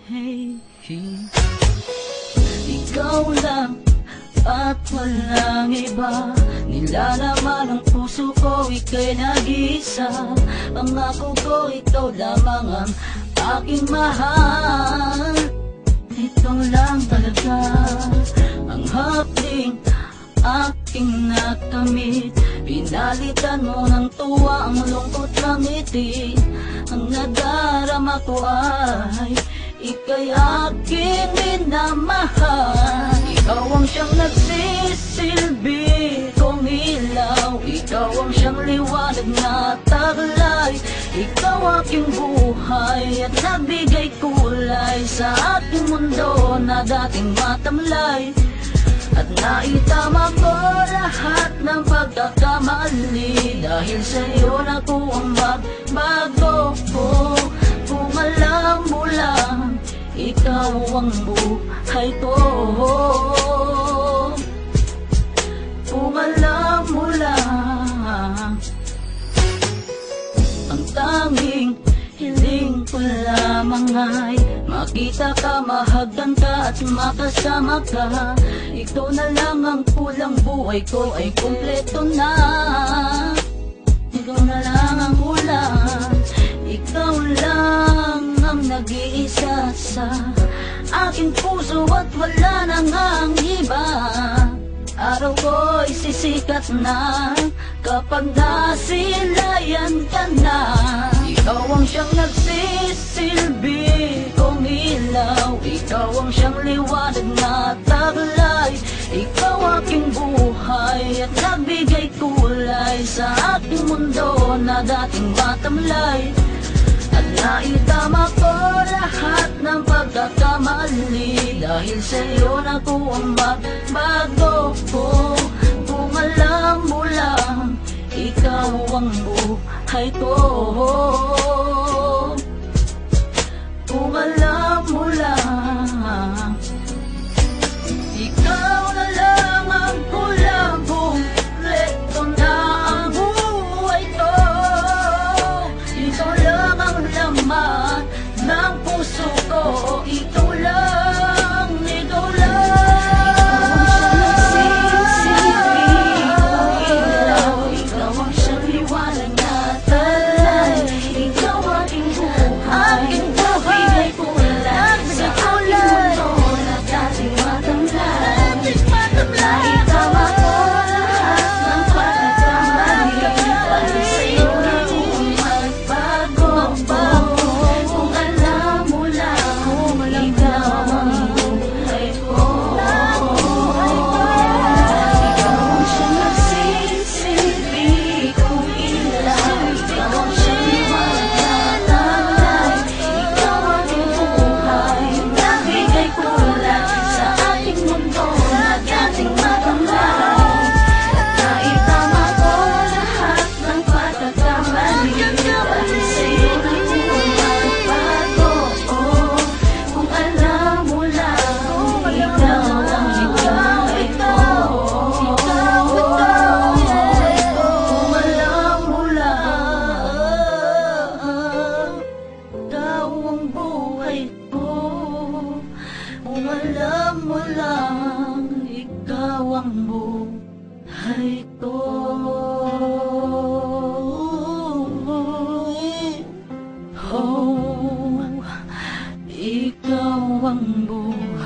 hey, hey. Ikaw lang at walang iba, nilalaman ang puso ko, ika'y nag-iisa. Pangako ko, ikaw lamang ang aking mahal. Ito lang talaga ang hapling aking nakamit. Pinalitan mo ng tuwa ang lungkot ng ngiti. Ang nadarama ko ay ika'y aking minamahal. Ikaw ang siyang nagsisilbi kong ilaw, ikaw ang siyang liwanag na taglay. Ikaw aking buhay at nabigay kulay sa aking mundo na dating matamlay. At naitama ko lahat ng pagkakamali, dahil sa'yo na ko ang magbago ko. Kung alam mo lang, ikaw ang buhay ko. Kung alam mo lang, ang tanging hiling ko lamang ay makita ka, mahagdan ka at makasama ka. Ikaw na lang ang kulang, buhay ko ay kumpleto na. Ikaw na lang ang kulang, ikaw lang ang nag-iisa sa aking puso at wala nang ang iba. Araw ko'y sisikat na kapag nasilayan ka na. Ikaw ang siyang nagsisilbi kong ilaw, ikaw ang siyang liwanag na taglay. Ikaw aking buhay at nabigay kulay sa aking mundo na dating matamlay. At naitama ko lahat ng pagkakamali, dahil sa'yo na ko ang magbago ko. Kung alam mo lang, ikaw ang buhay ko. Kung alam mo lang, ikaw na lang ang kulang, kumpleto na ang buhay ko. Ikaw lang ang laman ng puso ko, ikaw lang, ikaw lang. Ikaw ang siyang liwanag na taglay. Ikaw aking buhay, bigay ko lang sa aking mundo na dating matamlay. Naitama ko lahat ng pagkakamali, dahil sa'yo na kung magbago. Kung alam mo lang, ikaw ang buhay ko. Ikaw ang siyang nagsisilbi kong ilaw, ikaw ang siyang liwanag na taglay. Ikaw aking buhay, nabigay kulay sa aking mundo na dating matamlay. At naitama ko lahat ng pagkakamali, dahil sa'yo na kung magbago. Kung alam mo lang, ikaw ang buhay ko. Kung alam mo lang, ikaw ang buhay ko. Kung alam mo lang, ikaw ang buhay ko. Oh, ikaw ang buhay